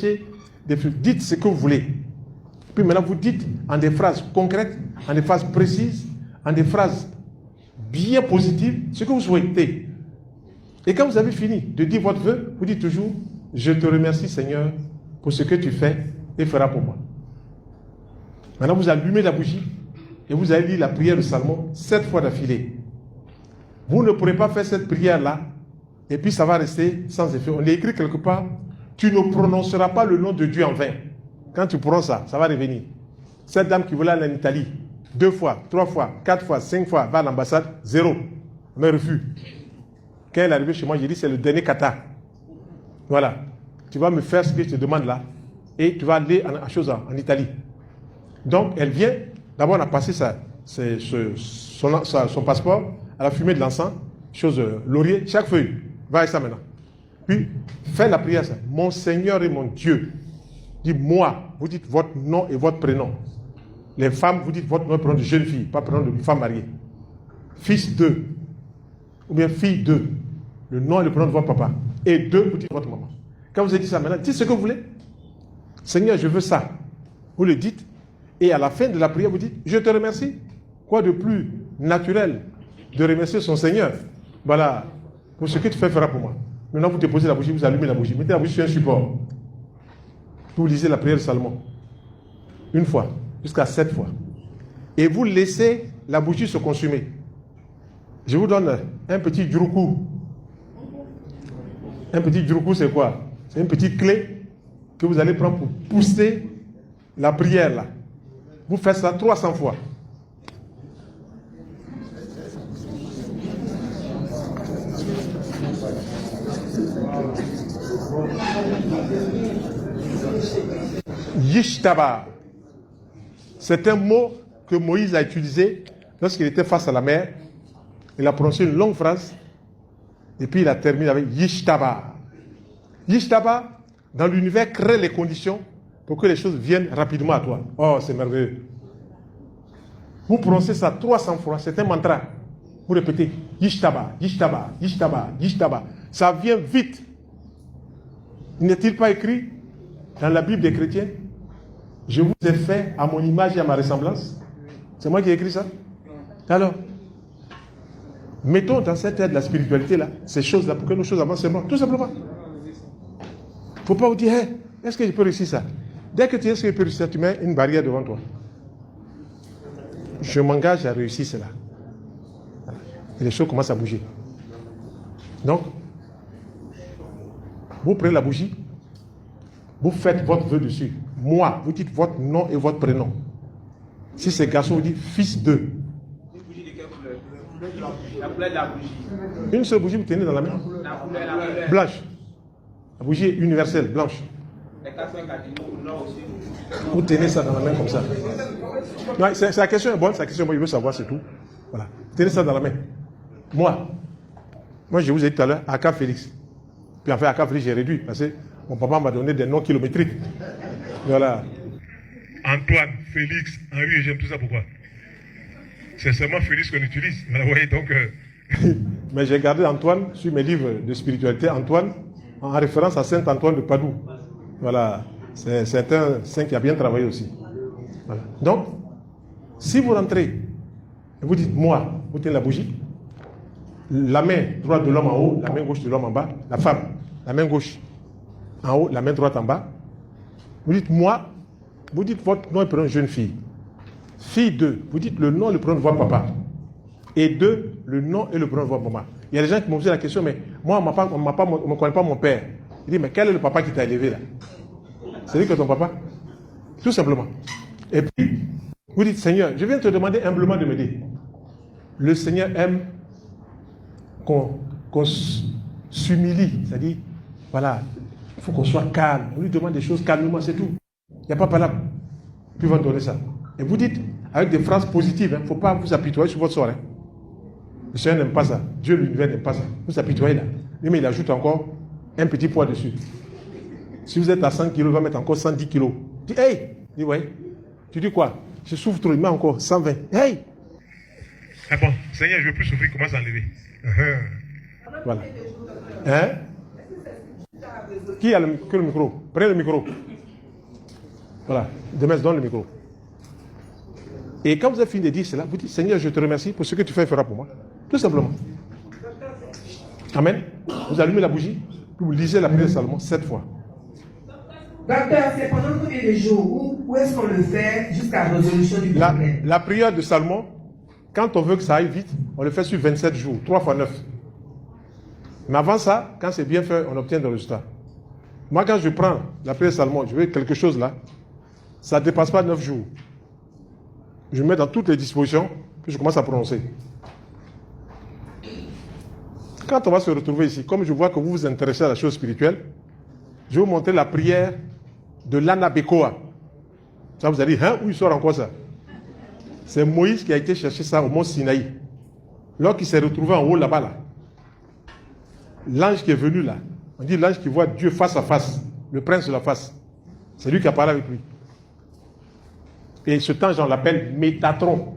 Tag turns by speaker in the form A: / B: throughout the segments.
A: des fruits. Dites ce que vous voulez. Puis maintenant, vous dites en des phrases concrètes, en des phrases précises, en des phrases bien positives, ce que vous souhaitez. Et quand vous avez fini de dire votre vœu, vous dites toujours, je te remercie Seigneur pour ce que tu fais et feras pour moi. Maintenant, vous allumez la bougie et vous allez lire la prière de Salomon 7 fois d'affilée. Vous ne pourrez pas faire cette prière-là et puis ça va rester sans effet. On est écrit quelque part, tu ne prononceras pas le nom de Dieu en vain. Quand tu prends ça, ça va revenir. Cette dame qui voulait aller en Italie, 2 fois, 3 fois, 4 fois, 5 fois, va à l'ambassade, 0. Mais refus. Quand elle est arrivée chez moi, j'ai dit, c'est le dernier kata. Voilà. Tu vas me faire ce que je te demande là. Et tu vas aller en Italie. Donc, elle vient. D'abord, on a passé son passeport. Elle a fumé de l'encens. Chose laurier. Chaque feuille. Va avec ça maintenant. Puis, fais la prière. Ça. Mon Seigneur et mon Dieu. Dis moi. Vous dites votre nom et votre prénom. Les femmes, vous dites votre nom et prénom de jeune fille. Pas prénom de femme mariée. Fils de. Ou bien fille de. Le nom et le prénom de votre papa. Et de, vous dites votre maman. Quand vous avez dit ça maintenant, dites ce que vous voulez. Seigneur, je veux ça. Vous le dites. Et à la fin de la prière, vous dites, je te remercie. Quoi de plus naturel de remercier son Seigneur? Voilà. Pour ce que tu fais, fera pour moi. Maintenant, vous déposez la bougie, vous allumez la bougie. Mettez la bougie sur un support. Vous lisez la prière de Salomon. 1 fois. Jusqu'à 7 fois. Et vous laissez la bougie se consumer. Je vous donne un petit djouroukou. Un petit djouroukou, c'est quoi? C'est une petite clé que vous allez prendre pour pousser la prière là. Vous faites ça 300 fois. Yishtaba. C'est un mot que Moïse a utilisé lorsqu'il était face à la mer. Il a prononcé une longue phrase et puis il a terminé avec Yishtaba. Yishtaba, dans l'univers, crée les conditions pour que les choses viennent rapidement à toi. Oh, c'est merveilleux. Vous prononcez ça 300 fois, c'est un mantra. Vous répétez Yishtaba, Yishtaba, Yishtaba, Yishtaba. Ça vient vite. N'est-il pas écrit dans la Bible des chrétiens? Je vous ai fait à mon image et à ma ressemblance. C'est moi qui ai écrit ça. Alors, mettons dans cette ère de la spiritualité là, ces choses-là, pour que nos choses avancent seulement, tout simplement. Il ne faut pas vous dire, hey, est-ce que je peux réussir ça? Dès que tu sais ce que je peux réussir, tu mets une barrière devant toi. Je m'engage à réussir cela. Et les choses commencent à bouger. Donc, vous prenez la bougie, vous faites votre vœu dessus. Moi, vous dites votre nom et votre prénom. Si c'est garçon, vous dites fils de.
B: La couleur de la bougie.
A: Une seule bougie, vous tenez dans la main.
B: La couleur.
A: Blanche. La bougie est universelle, blanche.
B: Les 4 cardinaux aussi.
A: Vous tenez ça dans la main comme ça. Non, la question est bonne, sa question est bonne, il veut savoir, c'est tout. Voilà. Tenez ça dans la main. Moi, je vous ai dit tout à l'heure, Aka Félix. Puis en fait, Aka Félix, j'ai réduit parce que mon papa m'a donné des noms kilométriques. Voilà. Antoine, Félix, Henri, j'aime tout ça, pourquoi? C'est seulement Félix qu'on utilise. Vous voyez, donc. Mais j'ai gardé Antoine sur mes livres de spiritualité. Antoine, en référence à Saint Antoine de Padoue. Voilà. C'est un saint qui a bien travaillé aussi. Voilà. Donc, si vous rentrez et vous dites, moi, vous tenez la bougie, la main droite de l'homme en haut, la main gauche de l'homme en bas, la femme, la main gauche en haut, la main droite en bas. Vous dites, moi, vous dites votre nom et prénom jeune fille. Fille 2, vous dites le nom et le prénom de votre papa. Et 2, le nom et le prénom de votre maman. Il y a des gens qui m'ont posé la question, mais moi, on ne me connaît pas mon père. Il dit, mais quel est le papa qui t'a élevé là? C'est lui que ton papa? Tout simplement. Et puis, vous dites, Seigneur, je viens te demander humblement de m'aider. Le Seigneur aime qu'on s'humilie. C'est-à-dire, voilà, il faut qu'on soit calme. On lui demande des choses calmement, c'est tout. Il n'y a pas palabre. Puis il va donner ça. Et vous dites, avec des phrases positives, il ne faut pas vous apitoyer sur votre sort. Le Seigneur n'aime pas ça. Dieu, l'univers, n'aime pas ça. Vous apitoyez là. Lui, mais il ajoute encore un petit poids dessus. Si vous êtes à 100 kilos, il va mettre encore 110 kilos. Tu dis, hey! Il dit, ouais. Tu dis quoi? Je souffre trop, il met encore 120. Hey! Ah bon, Seigneur, je ne veux plus souffrir, commence à enlever. Voilà. Hein? Qui a le micro? Prenez le micro. Voilà. Demain, je donne le micro. Et quand vous avez fini de dire cela, vous dites, Seigneur, je te remercie pour ce que tu fais et feras pour moi. Tout simplement. Amen. Vous allumez la bougie, puis vous lisez la prière de Salomon 7 fois.
C: Docteur, c'est pendant combien de jours? Où est-ce qu'on le fait jusqu'à la résolution du problème?
A: La prière de Salomon, quand on veut que ça aille vite, on le fait sur 27 jours, 3 fois 9. Mais avant ça, quand c'est bien fait, on obtient des résultats. Moi, quand je prends la prière de Salomon, je veux quelque chose là, ça ne dépasse pas 9 jours. Je mets dans toutes les dispositions, puis je commence à prononcer. Quand on va se retrouver ici, comme je vois que vous vous intéressez à la chose spirituelle, je vais vous montrer la prière de l'Anabekoa. Ça, vous allez dire, hein, où il sort encore ça? C'est Moïse qui a été chercher ça au mont Sinaï. Lorsqu'il s'est retrouvé en haut là-bas, là, l'ange qui est venu là, on dit l'ange qui voit Dieu face à face, le prince de la face, c'est lui qui a parlé avec lui. Et ce ange, on l'appelle Métatron.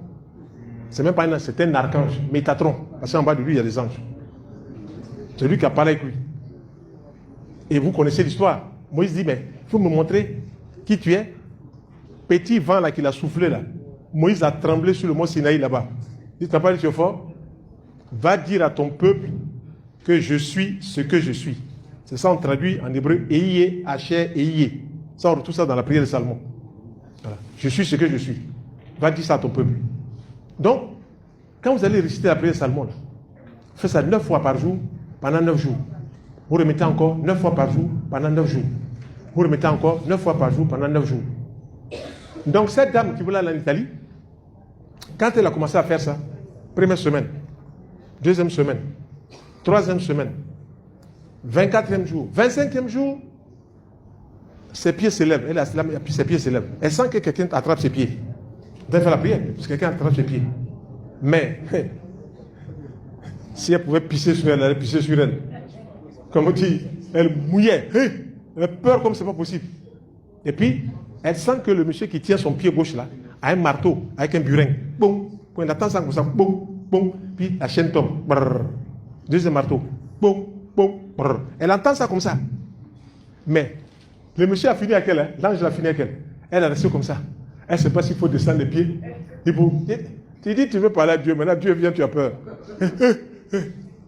A: C'est même pas un ange, c'est un archange, Métatron. Parce qu'en bas de lui, il y a des anges. C'est lui qui a parlé avec lui. Et vous connaissez l'histoire. Moïse dit, mais il faut me montrer qui tu es. Petit vent là qu'il a soufflé là. Moïse a tremblé sur le mont Sinaï là-bas. Il dit, tu n'as pas dit fort? Va dire à ton peuple que je suis ce que je suis. C'est ça on traduit en hébreu, Eiye, Hacher, Eiye. Ça on retrouve ça dans la prière de Salomon. Voilà. Je suis ce que je suis. Va dire ça à ton peuple. Donc, quand vous allez réciter la prière de Salomon, là, faites ça 9 fois par jour, pendant 9 jours. Vous remettez encore 9 fois par jour, pendant 9 jours. Vous remettez encore 9 fois par jour, pendant 9 jours. Donc, cette dame qui voulait aller en Italie, quand elle a commencé à faire ça, première semaine, deuxième semaine, troisième semaine, 24e jour, 25e jour, ses pieds se lèvent. Elle a et puis ses pieds se lèvent. Elle sent que quelqu'un attrape ses pieds. Elle fait la prière, parce que quelqu'un attrape ses pieds. Mais, si elle pouvait pisser sur elle, elle allait pisser sur elle. Comme on dit, elle mouillait. Elle a peur comme c'est pas possible. Et puis, elle sent que le monsieur qui tient son pied gauche là, a un marteau avec un burin. Boum. Quand il attend ça comme ça, boum, boum. Puis la chaîne tombe. Brrr. Deuxième marteau. Boum, boum. Brrr. Elle entend ça comme ça. Mais, le monsieur a fini avec elle, hein? L'ange a fini avec elle. Elle a resté comme ça. Elle ne sait pas s'il faut descendre les pieds. Tu dis, tu veux parler à Dieu, maintenant Dieu vient, tu as peur.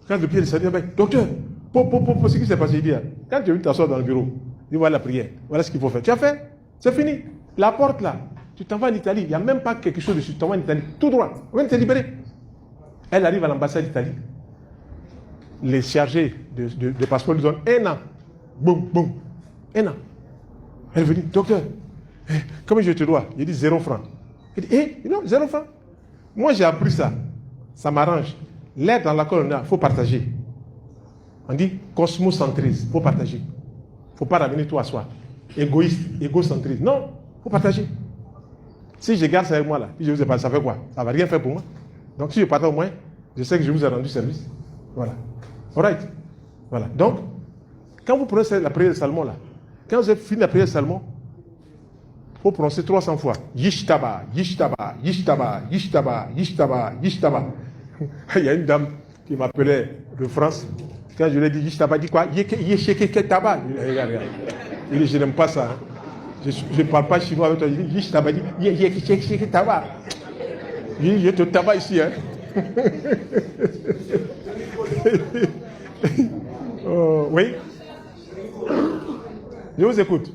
A: Quand le pied descend, il dit, docteur, ce qui s'est passé, il dit, quand tu es venu t'asseoir dans le bureau, il dit, voilà la prière, voilà ce qu'il faut faire. Tu as fait, c'est fini. La porte là, tu t'en vas en Italie, il n'y a même pas quelque chose dessus, tu t'en vas en Italie, tout droit, on vient de te libérer. Elle arrive à l'ambassade d'Italie. Les chargés de passeport lui donnent 1 an. Boum, boum, 1 an. Elle est venue, docteur, comment je te dois? Il dit 0 francs. Il dit, non, 0 francs. Moi j'ai appris ça, ça m'arrange. L'aide dans la colonne, il faut partager. On dit cosmocentrisme, il faut partager. Il ne faut pas ramener tout à soi. Égoïste, égocentrisme. Non, il faut partager. Si je garde ça avec moi là, puis je vous ai pas, ça fait quoi? Ça ne va rien faire pour moi. Donc si je partage au moins, je sais que je vous ai rendu service. Voilà. Alright. Voilà. Donc, quand vous prenez la prière de Salomon là, quand vous avez fini la prière de Salomon, il faut prononcer 300 fois. Yishtaba, Yishtaba, Yishtaba, Yishtaba, Yishtaba, Yishtaba. Il y a une dame qui m'appelait de France. Quand je lui ai dit Yishtaba, dit quoi? Yesheketaba. Il dit, je n'aime pas ça. Je ne parle pas chinois avec toi. Il dit Yishtaba, dit Yesheketaba. Il dit, je te tabac ici. Hein. Oui. Je vous écoute.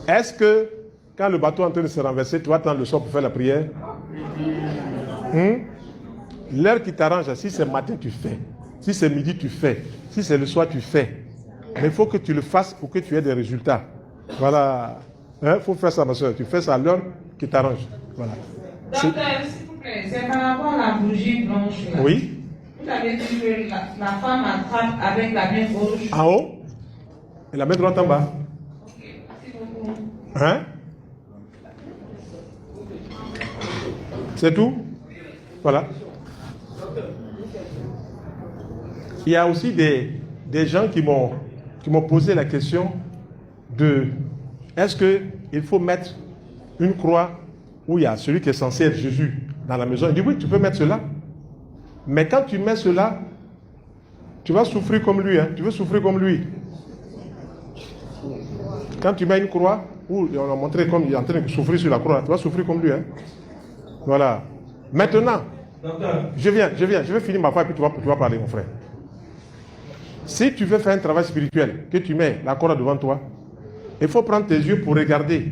A: Est-ce que quand le bateau est en train de se renverser, tu vas attendre le soir pour faire la prière? L'heure qui t'arrange, si c'est matin, tu fais. Si c'est midi, tu fais. Si c'est le soir, tu fais. Mais il faut que tu le fasses pour que tu aies des résultats. Voilà. Il faut faire ça, ma soeur. Tu fais ça à l'heure qui t'arrange. Voilà.
D: Docteur, s'il vous plaît, c'est par rapport à la bougie blanche. Là.
A: Oui.
D: Vous avez dit que la femme attrape avec la main gauche.
A: En haut et la main droite en bas.
D: Ok, merci beaucoup.
A: Hein? C'est tout? Voilà. Il y a aussi des gens qui m'ont posé la question de est-ce qu'il faut mettre une croix où il y a celui qui est censé être Jésus dans la maison? Il dit oui, tu peux mettre cela. Mais quand tu mets cela, Tu vas souffrir comme lui, hein. Tu veux souffrir comme lui. Quand tu mets une croix, où on a montré comme il est en train de souffrir sur la croix, tu vas souffrir comme lui, hein. Voilà. Maintenant, je vais finir ma part et puis tu vas parler, mon frère. Si tu veux faire un travail spirituel, que tu mets la croix devant toi, il faut prendre tes yeux pour regarder.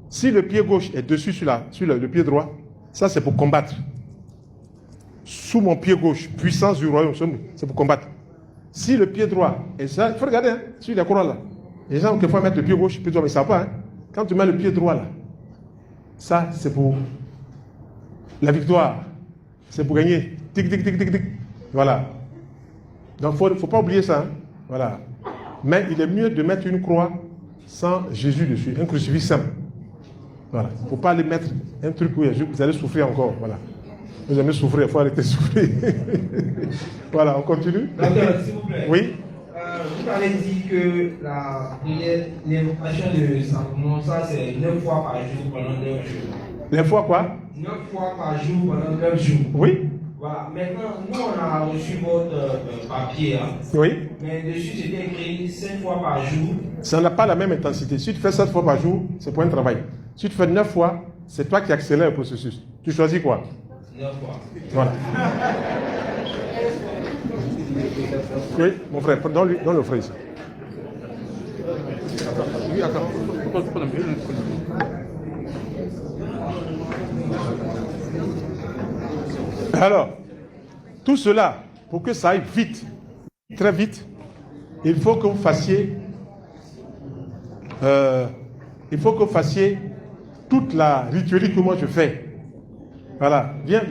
A: Si le pied gauche est dessus sur le pied droit, ça c'est pour combattre. Sous mon pied gauche, puissance du royaume, c'est pour combattre. Si le pied droit, et ça, il faut regarder, hein, sur la croix là. Les gens, quelquefois, mettent le pied gauche, pied droit, mais ça va pas. Hein. Quand tu mets le pied droit là, ça c'est pour la victoire. C'est pour gagner. Tic, tic, tic, tic, tic. Voilà. Donc il ne faut pas oublier ça. Hein. Voilà. Mais il est mieux de mettre une croix sans Jésus dessus, un crucifix simple. Voilà. Il ne faut pas aller mettre un truc où vous allez souffrir encore. Voilà. Vous aimez souffrir, il faut arrêter de souffrir. Voilà, on continue.
B: Docteur, s'il vous plaît.
A: Oui.
B: Vous avez dit que la prière, l'invocation de Salomon, ça c'est 9 fois par jour pendant 9 jours.
A: Les fois quoi?
B: 9 fois par jour pendant 9 jours.
A: Oui.
B: Voilà. Maintenant, nous on a reçu votre papier. Hein.
A: Oui.
B: Mais dessus c'était écrit 5 fois par jour.
A: Ça n'a pas la même intensité. Si tu fais 7 fois par jour, c'est pour un travail. Si tu fais 9 fois, c'est toi qui accélères le processus. Tu choisis quoi?
B: 9 fois.
A: Voilà. Oui, mon frère, donne-le au frère ici. Alors, tout cela, pour que ça aille vite, très vite, il faut que vous fassiez toute la ritualité que moi je fais. Voilà, viens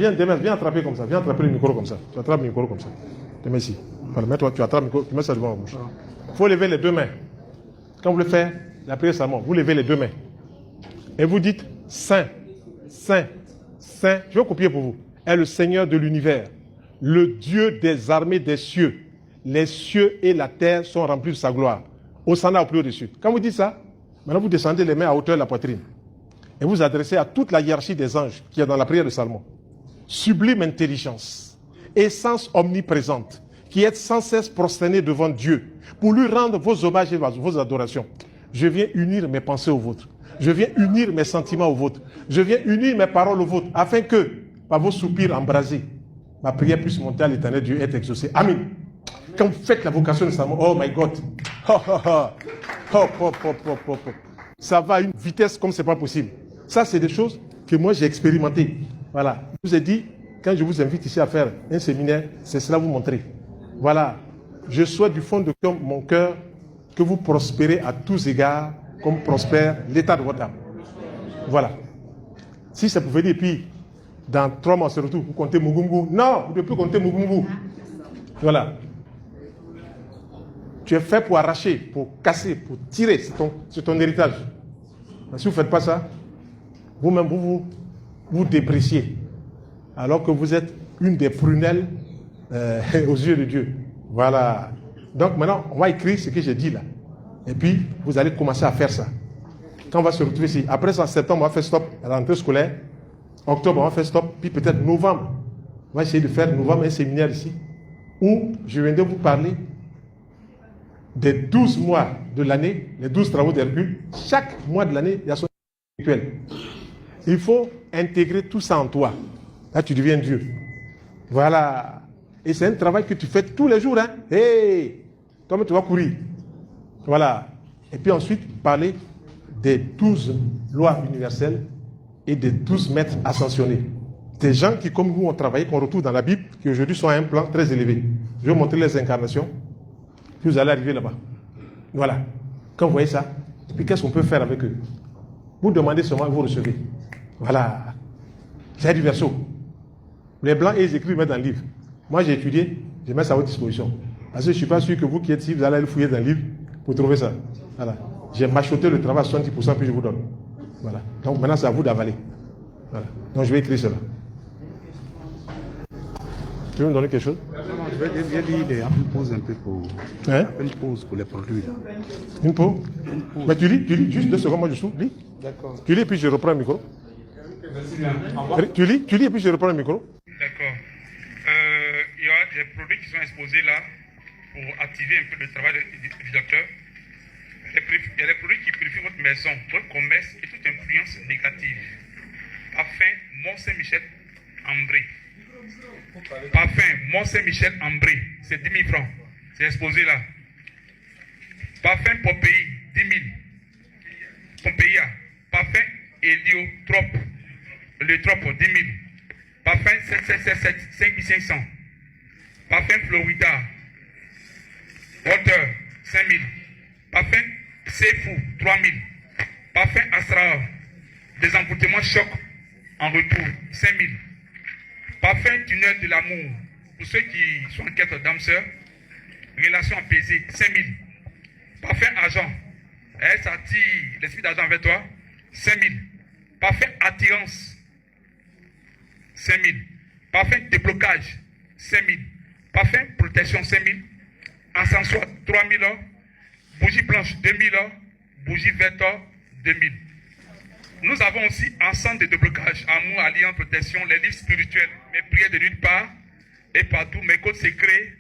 A: attraper comme ça, viens attraper le micro comme ça. Tu attrapes le micro comme ça. Tu mets ici. Voilà, mets-toi, tu attrapes le micro, tu mets ça devant la bouche. Il faut lever les deux mains. Quand vous le faites, la prière Salomon, vous levez les deux mains. Et vous dites, Saint, Saint, Saint, je vais copier pour vous, est le Seigneur de l'univers, le Dieu des armées des cieux. Les cieux et la terre sont remplis de sa gloire. Hosanna au plus au-dessus. Quand vous dites ça, maintenant vous descendez les mains à hauteur de la poitrine. Et vous adressez à toute la hiérarchie des anges qui est dans la prière de Salomon. Sublime intelligence, essence omniprésente, qui êtes sans cesse prosternés devant Dieu, pour lui rendre vos hommages et vos adorations. Je viens unir mes pensées aux vôtres. Je viens unir mes sentiments aux vôtres. Je viens unir mes paroles aux vôtres, afin que, par vos soupirs embrasés, ma prière puisse monter à l'éternel Dieu et être exaucée. Amen. Quand vous faites la vocation de Salomon, oh my God, ça va à une vitesse comme c'est pas possible. Ça, c'est des choses que moi j'ai expérimentées. Voilà. Je vous ai dit, quand je vous invite ici à faire un séminaire, c'est cela vous montrer. Voilà. Je souhaite du fond de mon cœur que vous prospérez à tous égards, comme prospère l'état de votre âme. Voilà. Si ça pouvait dire, puis dans 3 mois, surtout, vous comptez Mugungu. Non, vous ne devez plus compter Mugungu. Voilà. Tu es fait pour arracher, pour casser, pour tirer. C'est ton héritage. Mais si vous ne faites pas ça, vous-même, vous dépréciez. Alors que vous êtes une des prunelles aux yeux de Dieu. Voilà. Donc maintenant, on va écrire ce que j'ai dit là. Et puis, vous allez commencer à faire ça. Quand on va se retrouver ici, après ça, en septembre, on va faire stop à la rentrée scolaire. Octobre, on va faire stop. Puis peut-être novembre, on va essayer de faire novembre un séminaire ici. Où je viens de vous parler des 12 mois de l'année, les 12 travaux d'Hercule. Chaque mois de l'année, il y a son rituel. Il faut intégrer tout ça en toi. Là, tu deviens Dieu. Voilà. Et c'est un travail que tu fais tous les jours. Hein. Hey, comme tu vas courir. Voilà. Et puis ensuite, parler des 12 lois universelles et des 12 maîtres ascensionnés. Des gens qui, comme nous, ont travaillé, qu'on retrouve dans la Bible, qui aujourd'hui sont à un plan très élevé. Je vais vous montrer les incarnations. Puis vous allez arriver là-bas. Voilà. Quand vous voyez ça, et puis qu'est-ce qu'on peut faire avec eux? Vous demandez seulement et vous recevez. Voilà. C'est du verso. Les blancs, ils écrivent, mettent dans le livre. Moi, j'ai étudié, je mets ça à votre disposition. Parce que je ne suis pas sûr que vous qui êtes ici, vous allez aller fouiller dans le livre pour trouver ça. Voilà. J'ai machoté le travail à 70%, puis je vous donne. Voilà. Donc maintenant, c'est à vous d'avaler. Voilà. Donc je vais écrire cela. Tu veux me donner quelque chose?
E: Je vais lire une pause un peu pour...
A: Hein?
E: Une pause pour les produits. Là.
A: Une pause? Mais tu lis, juste 2 secondes, moi je souffle, lis.
E: D'accord.
A: Tu lis et puis je reprends le micro. Tu lis et puis je reprends le micro.
F: D'accord. Il y aura des produits qui sont exposés là.
E: pour activer un peu le travail du docteur. Il y a des produits qui purifient votre maison, votre commerce et toute influence négative. Parfum Mont-Saint-Michel Ambré. Parfum Mont-Saint-Michel Ambré, c'est 10 000 francs. C'est exposé là. Parfum Pompéi, 10 000. Pompéia. Parfum Héliotrope. Héliotrope, 10 000. Parfum 777, 5500. Parfum Florida. Water, 5 000. Parfum Seifou, 3 000. Parfum Astra. Désenvoûtement choc en retour, 5 000. Parfum Tunnel de l'amour. Pour ceux qui sont en quête d'âme sœur. Relation apaisée, 5 000. Parfum Argent. Ça attire l'esprit d'argent vers toi, 5 000. Parfum Attirance, 5 000. Parfum Déblocage, 5 000. Parfum Protection, 5 000. Encensoir, 3 000. Bougie blanche, 2 000. Bougie verte, 2 000. Nous avons aussi ensemble de déblocage, amour, alliance, protection, les livres spirituels, mes prières de nulle part et partout, mes codes secrets,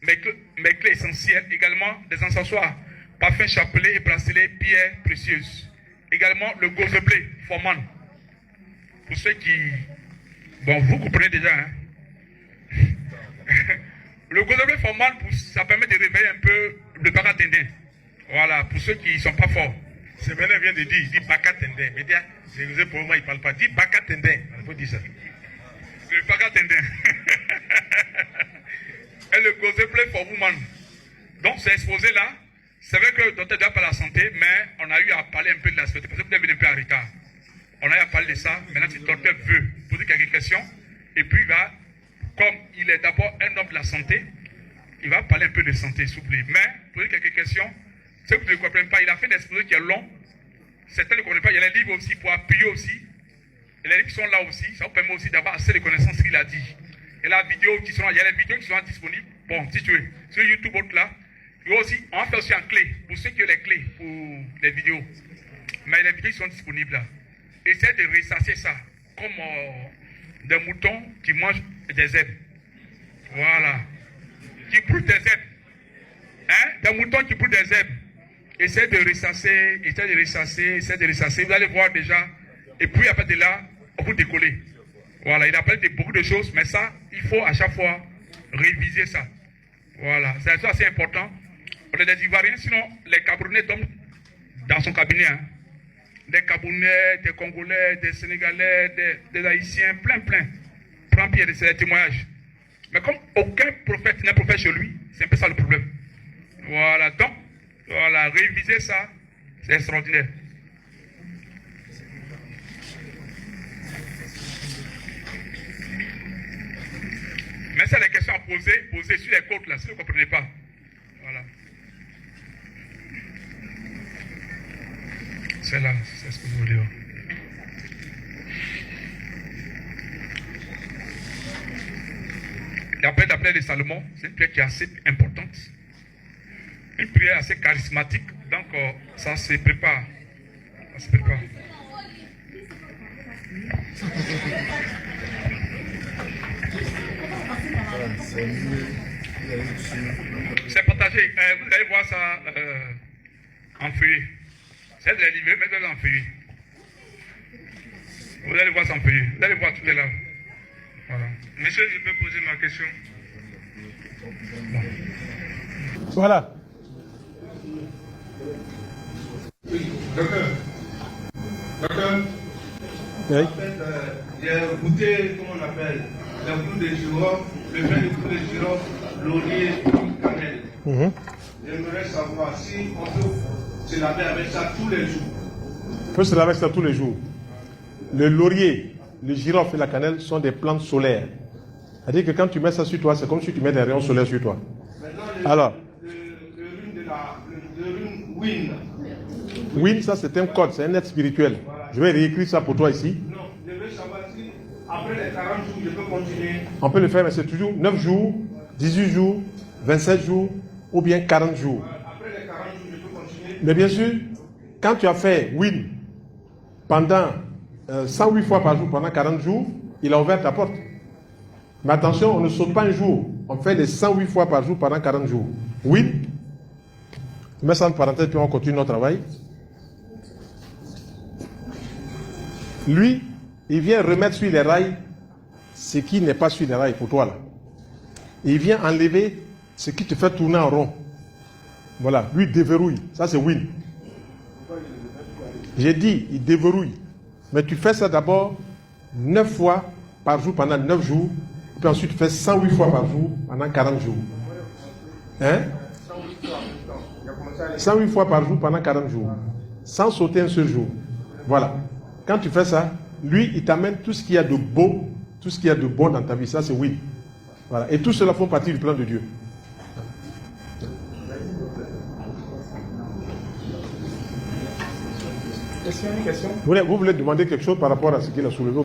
E: mes clés essentielles, également des accessoires, parfum chapelet et bracelet, pierres précieuses. Également le gozoblé, Forman. Pour ceux qui... Bon, vous comprenez déjà, hein. Le gozoblé Forman, ça permet de réveiller un peu le bagatendin. Voilà, pour ceux qui ne sont pas forts.
A: C'est Benin vient de dire, il dit Bakatendin. Mais c'est pour moi, il ne parle pas. Dit Bakatendin. Il faut dire ça.
E: Le bagatendin. Et le gozoblé for woman. Donc, c'est exposé là. C'est vrai que le docteur n'a pas la santé, mais on a eu à parler un peu de la santé. Parce que vous êtes venu un peu en retard. On a eu à parler de ça. Maintenant, si le docteur veut poser quelques questions, et puis il va, comme il est d'abord un homme de la santé, il va parler un peu de santé, s'il vous plaît. Mais, poser quelques questions. Ceux que vous ne comprenez pas, il a fait un exposé qui est long. Certains ne comprennent pas. Il y a les livres aussi pour appuyer aussi. Et les livres qui sont là aussi, ça vous permet aussi d'avoir assez de connaissances qu'il a dit. Et la vidéo qui sont là, il y a les vidéos qui sont disponibles. Bon, si tu veux, sur YouTube, autre là. Et aussi, on va faire aussi en clé, pour ceux qui ont les clés pour les vidéos. Mais les vidéos qui sont disponibles là. Essayez de ressasser ça, comme des moutons qui mangent des herbes. Voilà. Qui brûlent des herbes. Hein? Des moutons qui brûlent des herbes. Essayez de ressasser, essayez de ressasser. Vous allez voir déjà. Et puis après de là, on vous décoller. Voilà, il a parlé de beaucoup de choses, mais ça, il faut à chaque fois réviser ça. Voilà, c'est assez important. On est des Ivoiriens, sinon les Camerounais dorment dans son cabinet. Hein. Des Camerounais, des Congolais, des Sénégalais, des Haïtiens, plein. Prends pied, c'est des témoignages. Mais comme aucun prophète n'est prophète chez lui, c'est un peu ça le problème. Voilà, donc, voilà, réviser ça, c'est extraordinaire. Mais c'est des questions à poser sur les côtes là, si vous ne comprenez pas. Voilà. C'est là, c'est ce que vous voulez dire. La prière d'après de Salomon, c'est une prière qui est assez importante. Une prière assez charismatique. Donc, ça se prépare. Ça se prépare. C'est partagé. Vous allez voir ça en feuillet. C'est de la livrer, mais de en feuillet. Vous allez voir ça en feuillet. Vous allez voir tout est là. Voilà. Monsieur, je peux poser ma question?
A: Voilà.
F: Docteur.
A: Oui.
F: En fait, j'ai goûté, comment on appelle, le clou de girofle, le pain de clou de girofle, laurier, cannelle. J'aimerais savoir si on peut se laver avec ça tous les jours.
A: On peut se laver avec ça tous les jours. Le laurier, le girofle et la cannelle sont des plantes solaires. C'est-à-dire que quand tu mets ça sur toi, c'est comme si tu mets des rayons solaires sur toi.
F: Maintenant,
A: Alors,
F: le rune Win.
A: Win, ça c'est un code, c'est un être spirituel. Je vais réécrire ça pour toi ici.
F: Non, je veux savoir si après les 40 jours, je peux continuer.
A: On peut le faire, mais c'est toujours 9 jours, 18 jours, 27 jours ou bien 40 jours.
F: Après les 40 jours, je peux continuer.
A: Mais bien sûr, quand tu as fait Win pendant 108 fois par jour, pendant 40 jours, il a ouvert ta porte. Mais attention, on ne saute pas un jour. On fait les 108 fois par jour pendant 40 jours. Oui. Je mets ça en parenthèse, puis on continue notre travail. Lui, il vient remettre sur les rails ce qui n'est pas sur les rails pour toi là. Il vient enlever ce qui te fait tourner en rond. Voilà, lui déverrouille. Ça c'est Win. J'ai dit, il déverrouille. Mais tu fais ça d'abord 9 fois par jour pendant 9 jours. Puis ensuite tu fais 108 fois par jour pendant 40 jours. Hein? 108 fois par jour pendant 40 jours. Sans sauter un seul jour. Voilà. Quand tu fais ça, lui, il t'amène tout ce qu'il y a de beau, tout ce qu'il y a de bon dans ta vie. Ça, c'est Win. Voilà. Et tout cela font partie du plan de Dieu.
B: Est-ce qu'il y a une question?
A: Vous voulez demander quelque chose par rapport à ce qu'il a soulevé?